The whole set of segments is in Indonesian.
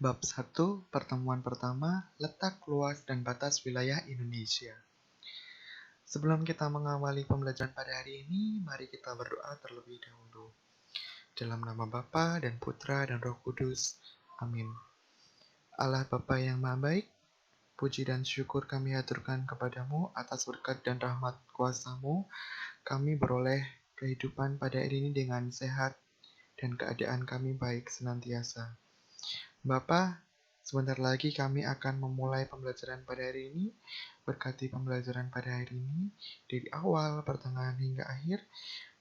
Bab 1, pertemuan pertama, letak luas dan batas wilayah Indonesia. Sebelum kita mengawali pembelajaran pada hari ini, mari kita berdoa terlebih dahulu. Dalam nama Bapa dan Putra dan Roh Kudus. Amin. Allah Bapa yang Maha Baik, puji dan syukur kami haturkan kepadamu atas berkat dan rahmat kuasa-Mu. Kami beroleh kehidupan pada hari ini dengan sehat dan keadaan kami baik senantiasa. Bapa, sebentar lagi kami akan memulai pembelajaran pada hari ini. Berkati pembelajaran pada hari ini, dari awal, pertengahan, hingga akhir.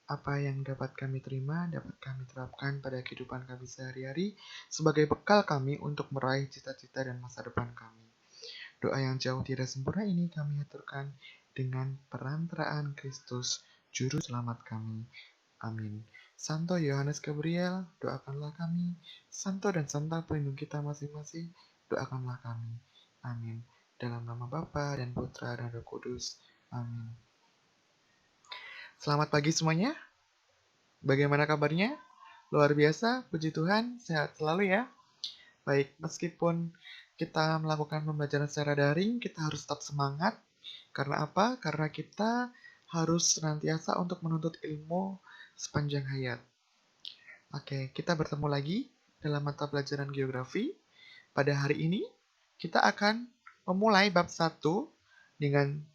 Apa yang dapat kami terima, dapat kami terapkan pada kehidupan kami sehari-hari, sebagai bekal kami untuk meraih cita-cita dan masa depan kami. Doa yang jauh tidak sempurna ini kami aturkan dengan perantaraan Kristus, Juru Selamat kami. Amin. Santo Yohanes Gabriel, doakanlah kami. Santo dan Santa pelindung kita masing-masing, doakanlah kami. Amin. Dalam nama Bapa dan Putra dan Roh Kudus. Amin. Selamat pagi semuanya. Bagaimana kabarnya? Luar biasa, puji Tuhan, sehat selalu ya. Baik, meskipun kita melakukan pembelajaran secara daring, kita harus tetap semangat. Karena apa? Karena kita harus senantiasa untuk menuntut ilmu sepanjang hayat. Oke, kita bertemu lagi dalam mata pelajaran geografi. Pada hari ini, kita akan memulai bab 1 dengan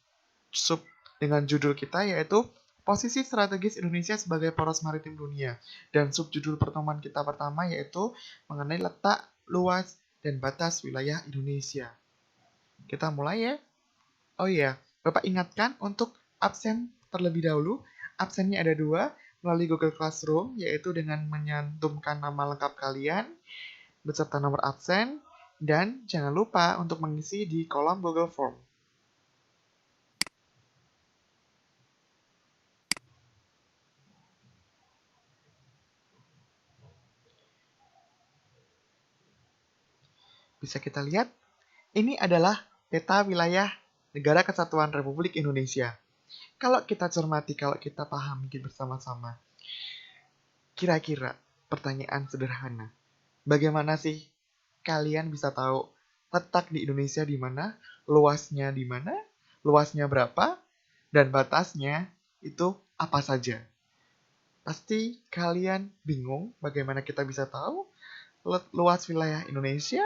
judul kita, yaitu Posisi Strategis Indonesia sebagai Poros Maritim Dunia. Dan subjudul pertemuan kita pertama yaitu mengenai letak, luas, dan batas wilayah Indonesia. Kita mulai ya. Oh iya, Bapak ingatkan untuk absen terlebih dahulu. Absennya ada 2 melalui Google Classroom, yaitu dengan menyantumkan nama lengkap kalian beserta nomor absen, dan jangan lupa untuk mengisi di kolom Google Form. Bisa kita lihat, ini adalah peta wilayah Negara Kesatuan Republik Indonesia. Kalau kita cermati, kalau kita pahami bersama-sama, kira-kira pertanyaan sederhana, bagaimana sih kalian bisa tahu letak di Indonesia di mana, luasnya di mana, luasnya berapa, dan batasnya itu apa saja? Pasti kalian bingung bagaimana kita bisa tahu luas wilayah Indonesia.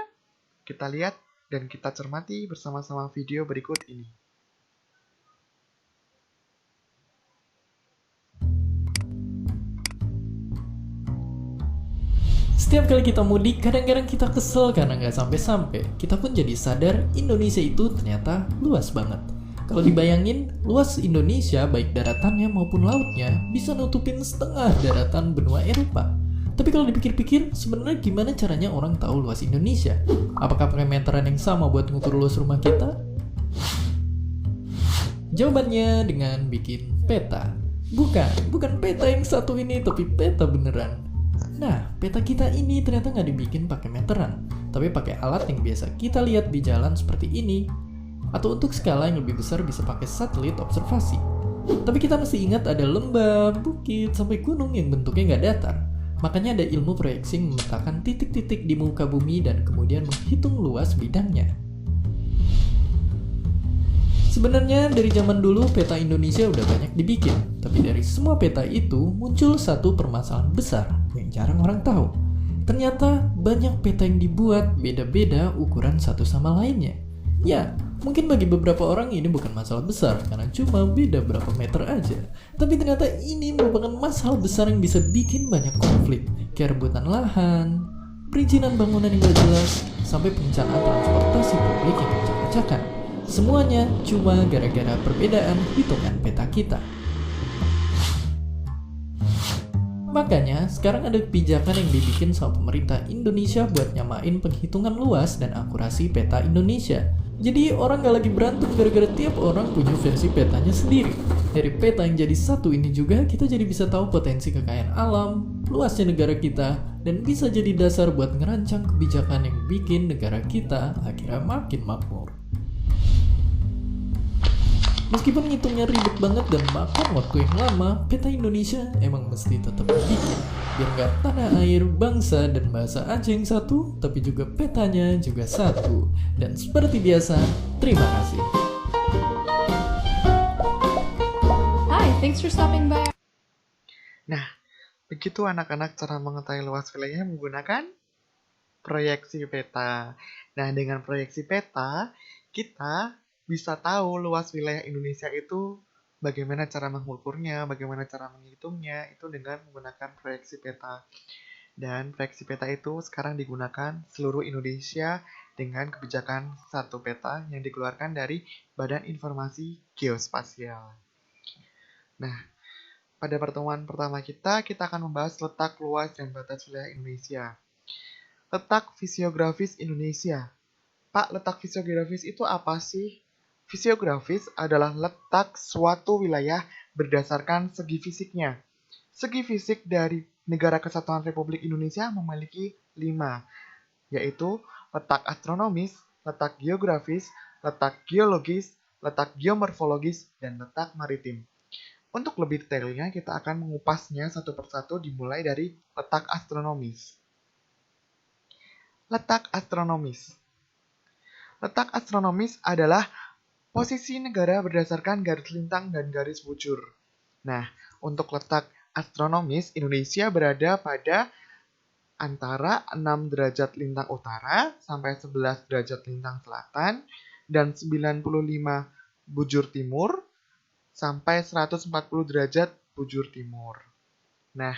Kita lihat dan kita cermati bersama-sama video berikut ini. Setiap kali kita mudik, kadang-kadang kita kesel karena nggak sampai-sampai. Kita pun jadi sadar Indonesia itu ternyata luas banget. Kalau dibayangin, luas Indonesia baik daratannya maupun lautnya bisa nutupin setengah daratan benua Eropa. Tapi kalau dipikir-pikir, sebenarnya gimana caranya orang tahu luas Indonesia? Apakah pakai meteran yang sama buat ngukur luas rumah kita? Jawabannya dengan bikin peta. Bukan peta yang satu ini, tapi peta beneran. Nah, peta kita ini ternyata nggak dibikin pakai meteran, tapi pakai alat yang biasa kita lihat di jalan seperti ini. Atau untuk skala yang lebih besar bisa pakai satelit observasi. Tapi kita mesti ingat ada lembah, bukit, sampai gunung yang bentuknya nggak datar. Makanya ada ilmu proyeksi memetakan titik-titik di muka bumi dan kemudian menghitung luas bidangnya. Sebenarnya dari zaman dulu peta Indonesia udah banyak dibikin, tapi dari semua peta itu muncul satu permasalahan besar yang jarang orang tahu. Ternyata banyak peta yang dibuat beda-beda ukuran satu sama lainnya. Ya, mungkin bagi beberapa orang ini bukan masalah besar karena cuma beda berapa meter aja. Tapi ternyata ini merupakan masalah besar yang bisa bikin banyak konflik, kayak rebutan lahan, perizinan bangunan yang gak jelas, sampai perencanaan transportasi publik yang acak-acakan. Semuanya cuma gara-gara perbedaan hitungan peta kita. Makanya sekarang ada kebijakan yang dibikin sama pemerintah Indonesia buat nyamain penghitungan luas dan akurasi peta Indonesia. Jadi orang gak lagi berantem gara-gara tiap orang punya versi petanya sendiri. Dari peta yang jadi satu ini juga kita jadi bisa tahu potensi kekayaan alam, luasnya negara kita, dan bisa jadi dasar buat ngerancang kebijakan yang bikin negara kita akhirnya makin makmur. Meskipun ngitungnya ribet banget dan makan waktu yang lama, peta Indonesia emang mesti tetap dibikin. Biar nggak tanah air, bangsa, dan bahasa Aceh yang satu, tapi juga petanya juga satu. Dan seperti biasa, terima kasih. Hi, thanks for stopping by. Nah, begitu anak-anak cara mengetahui luas wilayah menggunakan proyeksi peta. Nah, dengan proyeksi peta, kita bisa tahu luas wilayah Indonesia itu bagaimana cara mengukurnya, bagaimana cara menghitungnya, itu dengan menggunakan proyeksi peta. Dan proyeksi peta itu sekarang digunakan seluruh Indonesia dengan kebijakan satu peta yang dikeluarkan dari Badan Informasi Geospasial. Nah, pada pertemuan pertama kita akan membahas letak luas dan batas wilayah Indonesia. Letak fisiografis Indonesia. Pak, letak fisiografis itu apa sih? Fisiografis adalah letak suatu wilayah berdasarkan segi fisiknya. Segi fisik dari Negara Kesatuan Republik Indonesia memiliki 5, yaitu letak astronomis, letak geografis, letak geologis, letak geomorfologis, dan letak maritim. Untuk lebih detailnya, kita akan mengupasnya satu persatu dimulai dari letak astronomis. Letak astronomis. Letak astronomis adalah posisi negara berdasarkan garis lintang dan garis bujur. Nah, untuk letak astronomis, Indonesia berada pada antara 6 derajat lintang utara sampai 11 derajat lintang selatan dan 95 bujur timur sampai 140 derajat bujur timur. Nah,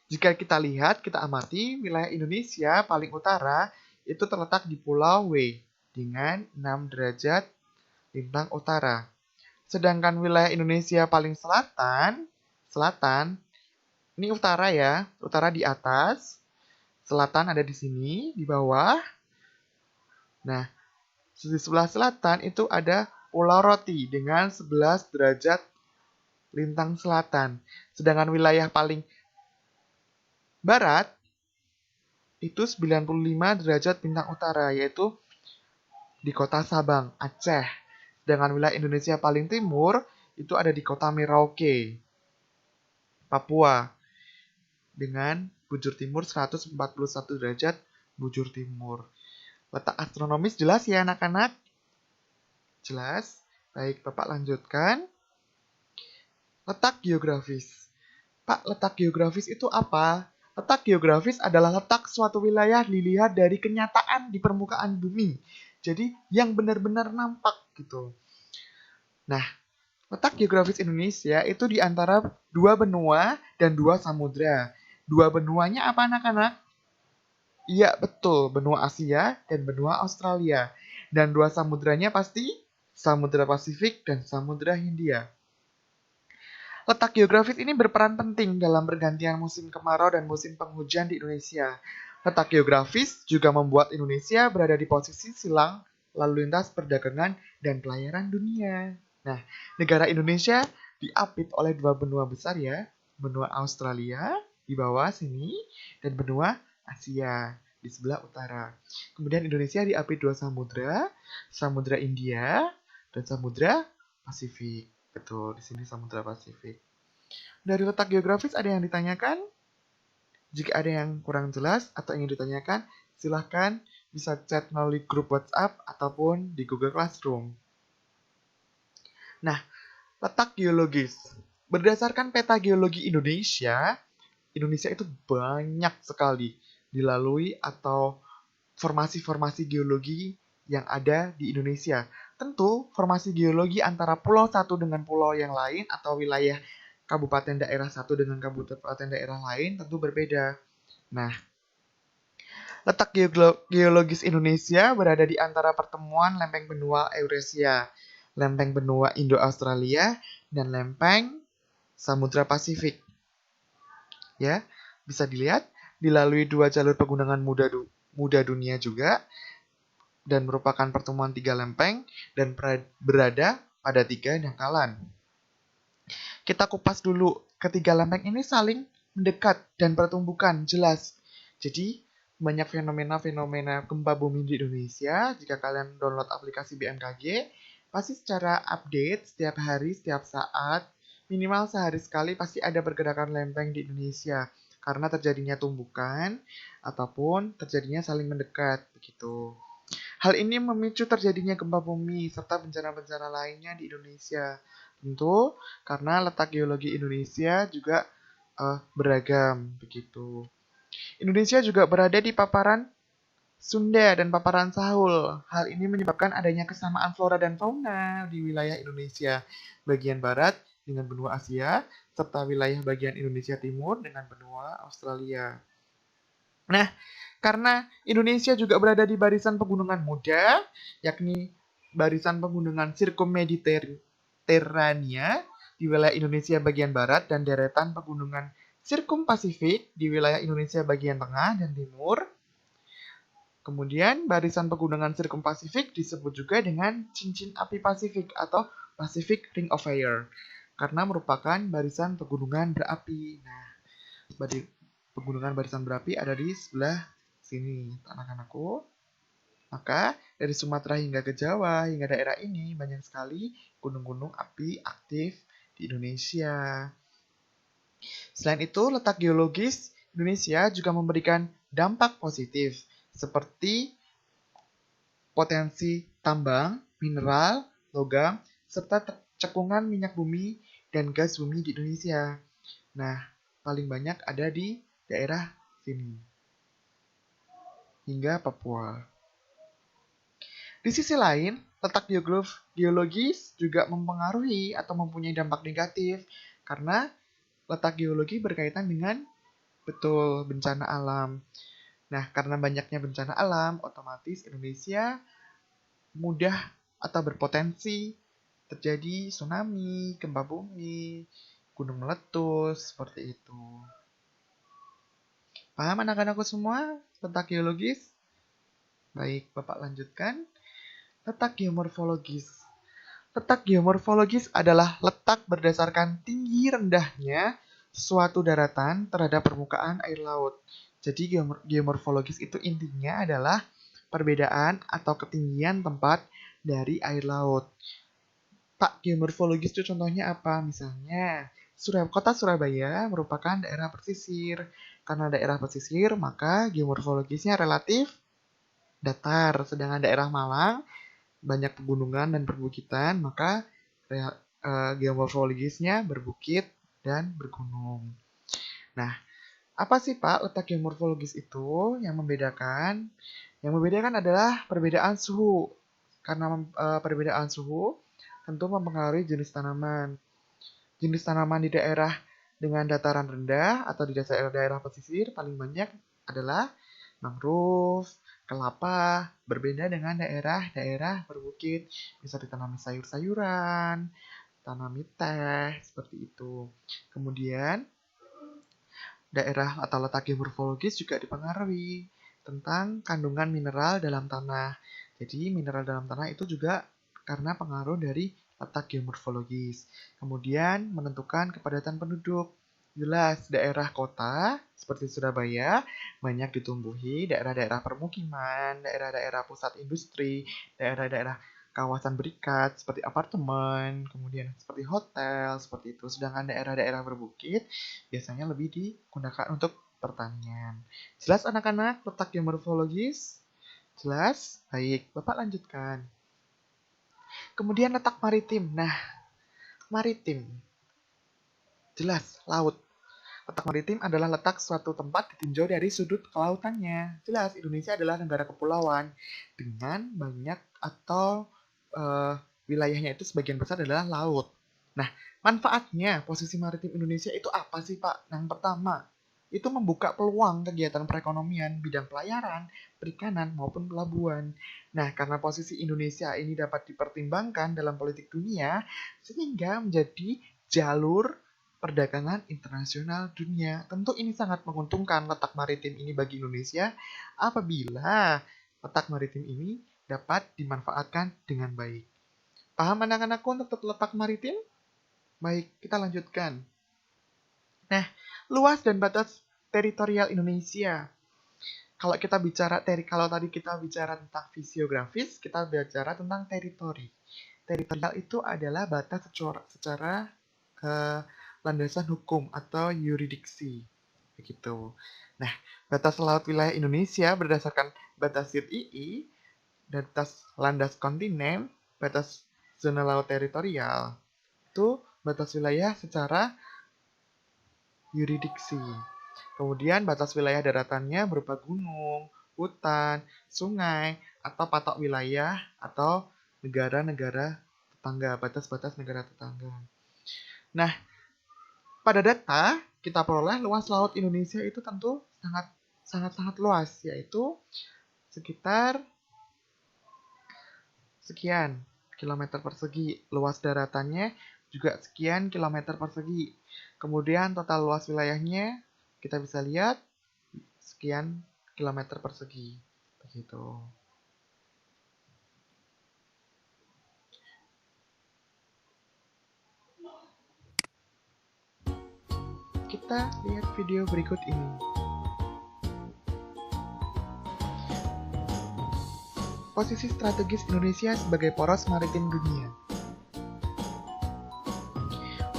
jika kita lihat, kita amati, wilayah Indonesia paling utara itu terletak di Pulau W dengan 6 derajat lintang utara. Sedangkan wilayah Indonesia paling selatan, ini utara ya, utara di atas, selatan ada di sini, di bawah. Nah, di sebelah selatan itu ada Pulau Roti dengan 11 derajat lintang selatan. Sedangkan wilayah paling barat itu 95 derajat lintang utara, yaitu di kota Sabang, Aceh. Sedangkan wilayah Indonesia paling timur itu ada di kota Merauke, Papua, dengan bujur timur 141 derajat bujur timur. Letak astronomis jelas ya anak-anak? Jelas? Baik, Bapak lanjutkan. Letak geografis. Pak, letak geografis itu apa? Letak geografis adalah letak suatu wilayah dilihat dari kenyataan di permukaan bumi. Jadi, yang benar-benar nampak gitu. Nah, letak geografis Indonesia itu di antara 2 benua dan 2 samudra. 2 benuanya apa anak-anak? Iya, betul. Benua Asia dan benua Australia. Dan 2 samudranya pasti Samudra Pasifik dan Samudra Hindia. Letak geografis ini berperan penting dalam pergantian musim kemarau dan musim penghujan di Indonesia. Letak geografis juga membuat Indonesia berada di posisi silang lalu lintas perdagangan dan pelayaran dunia. Nah, negara Indonesia diapit oleh 2 benua besar ya. Benua Australia di bawah sini dan benua Asia di sebelah utara. Kemudian Indonesia diapit 2 samudra, Samudra India dan Samudra Pasifik. Betul, di sini Samudra Pasifik. Dari letak geografis ada yang ditanyakan? Jika ada yang kurang jelas atau ingin ditanyakan, silahkan bisa chat melalui grup WhatsApp ataupun di Google Classroom. Nah, letak geologis. Berdasarkan peta geologi Indonesia, Indonesia itu banyak sekali dilalui atau formasi-formasi geologi yang ada di Indonesia. Tentu, formasi geologi antara pulau satu dengan pulau yang lain atau wilayah kabupaten daerah satu dengan kabupaten daerah lain tentu berbeda. Nah, letak geologis Indonesia berada di antara pertemuan lempeng benua Eurasia, lempeng benua Indo-Australia, dan lempeng Samudra Pasifik. Ya, bisa dilihat dilalui 2 jalur pegunungan muda dunia juga, dan merupakan pertemuan 3 lempeng dan berada pada 3 dangkalan. Kita kupas dulu, ketiga lempeng ini saling mendekat dan pertumbukan jelas. Jadi, banyak fenomena-fenomena gempa bumi di Indonesia. Jika kalian download aplikasi BMKG, pasti secara update setiap hari, setiap saat, minimal sehari sekali pasti ada pergerakan lempeng di Indonesia. karena terjadinya tumbukan ataupun terjadinya saling mendekat begitu. Hal ini memicu terjadinya gempa bumi serta bencana-bencana lainnya di Indonesia. Tentu karena letak geologi Indonesia juga beragam begitu. Indonesia juga berada di paparan Sunda dan paparan Sahul. Hal ini menyebabkan adanya kesamaan flora dan fauna di wilayah Indonesia bagian barat dengan benua Asia, serta wilayah bagian Indonesia timur dengan benua Australia. Nah, karena Indonesia juga berada di barisan pegunungan muda, yakni barisan pegunungan Sirkummediterania di wilayah Indonesia bagian barat dan deretan pegunungan Sirkumpasifik di wilayah Indonesia bagian tengah dan timur. Kemudian barisan pegunungan Sirkumpasifik disebut juga dengan cincin api Pasifik atau Pacific Ring of Fire karena merupakan barisan pegunungan berapi. Nah, pegunungan barisan berapi ada di sebelah sini, anak-anakku. Maka dari Sumatera hingga ke Jawa hingga daerah ini banyak sekali gunung-gunung api aktif di Indonesia. Selain itu, letak geologis Indonesia juga memberikan dampak positif seperti potensi tambang, mineral, logam, serta cekungan minyak bumi dan gas bumi di Indonesia. Nah, paling banyak ada di daerah sini, hingga Papua. Di sisi lain, letak geologis juga mempengaruhi atau mempunyai dampak negatif karena letak geologi berkaitan dengan bencana alam. Nah, karena banyaknya bencana alam, otomatis Indonesia mudah atau berpotensi terjadi tsunami, gempa bumi, gunung meletus, seperti itu. Paham anak-anakku semua letak geologis? Baik, Bapak lanjutkan. Letak geomorfologis. Letak geomorfologis adalah letak berdasarkan tinggi rendahnya suatu daratan terhadap permukaan air laut. Jadi geomorfologis itu intinya adalah perbedaan atau ketinggian tempat dari air laut. Pak, geomorfologis itu contohnya apa? Misalnya, Kota Surabaya merupakan daerah pesisir. Karena daerah pesisir, maka geomorfologisnya relatif datar. Sedangkan daerah Malang banyak pegunungan dan perbukitan, maka geomorfologisnya berbukit dan bergunung. Nah, apa sih Pak letak geomorfologis itu yang membedakan? Yang membedakan adalah perbedaan suhu. Karena perbedaan suhu tentu mempengaruhi jenis tanaman. Jenis tanaman di daerah dengan dataran rendah atau di daerah pesisir paling banyak adalah mangrove, kelapa, berbeda dengan daerah-daerah berbukit. Bisa ditanami sayur-sayuran, tanami teh, seperti itu. Kemudian daerah atau letak geomorfologis juga dipengaruhi tentang kandungan mineral dalam tanah. Jadi mineral dalam tanah itu juga karena pengaruh dari letak geomorfologis. Kemudian menentukan kepadatan penduduk. Jelas daerah kota seperti Surabaya banyak ditumbuhi daerah-daerah permukiman, daerah-daerah pusat industri, daerah-daerah kawasan berikat seperti apartemen, kemudian seperti hotel, seperti itu. Sedangkan daerah-daerah berbukit biasanya lebih digunakan untuk pertanian. Jelas anak-anak letak geomorfologis? Jelas? Baik, Bapak lanjutkan. Kemudian letak maritim. Nah, maritim. Jelas, laut. Letak maritim adalah letak suatu tempat ditinjau dari sudut kelautannya. Jelas, Indonesia adalah negara kepulauan dengan banyak atau wilayahnya itu sebagian besar adalah laut. Nah, manfaatnya posisi maritim Indonesia itu apa sih, Pak? Yang pertama, itu membuka peluang kegiatan perekonomian, bidang pelayaran, perikanan, maupun pelabuhan. Nah, karena posisi Indonesia ini dapat dipertimbangkan dalam politik dunia, sehingga menjadi jalur perdagangan internasional dunia. Tentu ini sangat menguntungkan letak maritim ini bagi Indonesia apabila letak maritim ini dapat dimanfaatkan dengan baik. Paham anak-anakku untuk letak maritim? Baik, kita lanjutkan. Nah, luas dan batas teritorial Indonesia. Kalau tadi kita bicara tentang fisiografis, kita bicara tentang teritori. Teritorial itu adalah batas secara landasan hukum atau yuridiksi. Begitu. Nah, batas laut wilayah Indonesia berdasarkan batas ZII, batas landas kontinen, batas zona laut teritorial, itu batas wilayah secara yuridiksi. Kemudian batas wilayah daratannya berupa gunung, hutan, sungai, atau patok wilayah, atau negara-negara tetangga, batas-batas negara tetangga. Nah, pada data kita peroleh luas laut Indonesia itu tentu sangat luas, yaitu sekitar sekian kilometer persegi. Luas daratannya juga sekian kilometer persegi. Kemudian total luas wilayahnya kita bisa lihat sekian kilometer persegi. Begitu. Kita lihat video berikut ini. Posisi strategis Indonesia sebagai poros maritim dunia.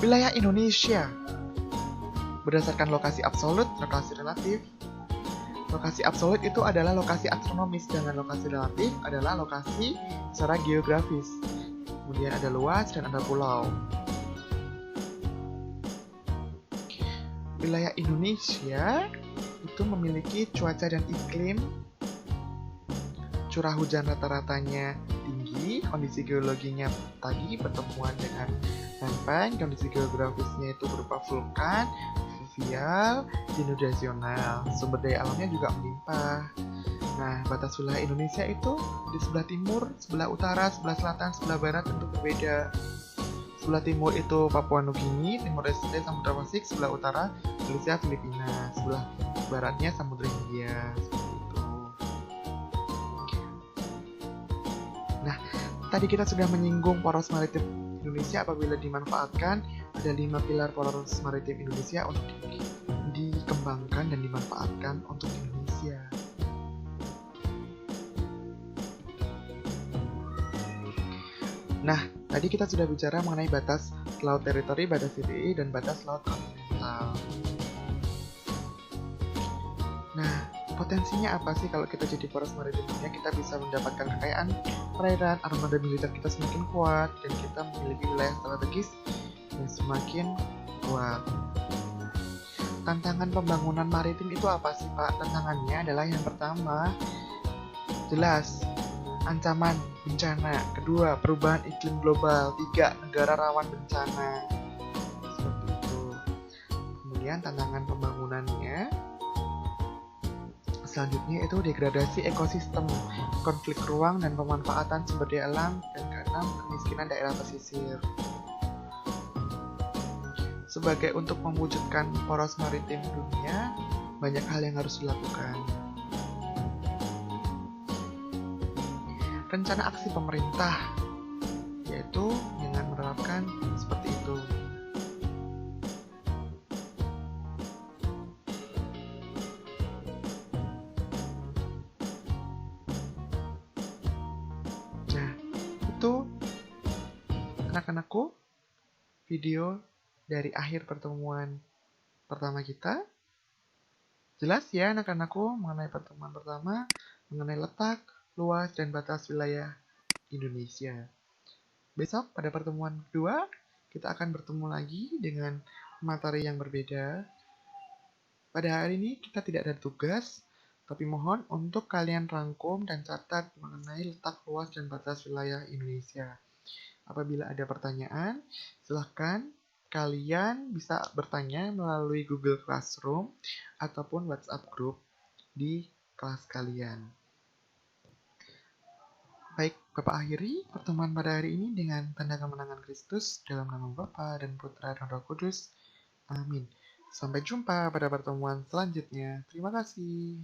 Wilayah Indonesia berdasarkan lokasi absolut, lokasi relatif. Lokasi absolut itu adalah lokasi astronomis, dan lokasi relatif adalah lokasi secara geografis. Kemudian ada luas dan ada pulau. Wilayah Indonesia itu memiliki cuaca dan iklim. Curah hujan rata-ratanya tinggi, kondisi geologinya tadi pertemuan dengan lempeng, kondisi geografisnya itu berupa vulkan, fluvial, dinodasional. Sumber daya alamnya juga melimpah. Nah, batas wilayah Indonesia itu di sebelah timur, sebelah utara, sebelah selatan, sebelah barat tentu berbeda. Sebelah timur itu Papua Nugini, Timor Leste, Samudra Pasifik, sebelah utara Malaysia, Filipina, sebelah baratnya Samudra Hindia. Nah, tadi kita sudah menyinggung poros maritim Indonesia apabila dimanfaatkan. Ada 5 pilar poros maritim Indonesia untuk dikembangkan dan dimanfaatkan untuk Indonesia. Nah, tadi kita sudah bicara mengenai batas laut teritori, batas ZII, dan batas laut kontinental. Nah, potensinya apa sih kalau kita jadi poros maritim dunia? Kita bisa mendapatkan kekayaan perairan, armada militer kita semakin kuat, dan kita memiliki wilayah strategis yang semakin kuat. Tantangan pembangunan maritim itu apa sih, Pak? Tantangannya adalah yang pertama, jelas, ancaman bencana. Kedua, perubahan iklim global. 3, negara rawan bencana. Seperti itu. Kemudian tantangan pembangunannya selanjutnya itu degradasi ekosistem, konflik ruang dan pemanfaatan sumber daya alam, dan keenam, kemiskinan daerah pesisir. Sebagai untuk mewujudkan poros maritim dunia, banyak hal yang harus dilakukan. Rencana aksi pemerintah, yaitu dengan menerapkan seperti itu. Nah, itu anak-anakku video dari akhir pertemuan pertama kita. Jelas ya anak-anakku mengenai pertemuan pertama, mengenai letak, luas, dan batas wilayah Indonesia. Besok pada pertemuan kedua, kita akan bertemu lagi dengan materi yang berbeda. Pada hari ini kita tidak ada tugas, tapi mohon untuk kalian rangkum dan catat mengenai letak, luas, dan batas wilayah Indonesia. Apabila ada pertanyaan, silahkan kalian bisa bertanya melalui Google Classroom ataupun WhatsApp group di kelas kalian. Baik, Bapak akhiri pertemuan pada hari ini dengan tanda kemenangan Kristus dalam nama Bapa dan Putra dan Roh Kudus. Amin. Sampai jumpa pada pertemuan selanjutnya. Terima kasih.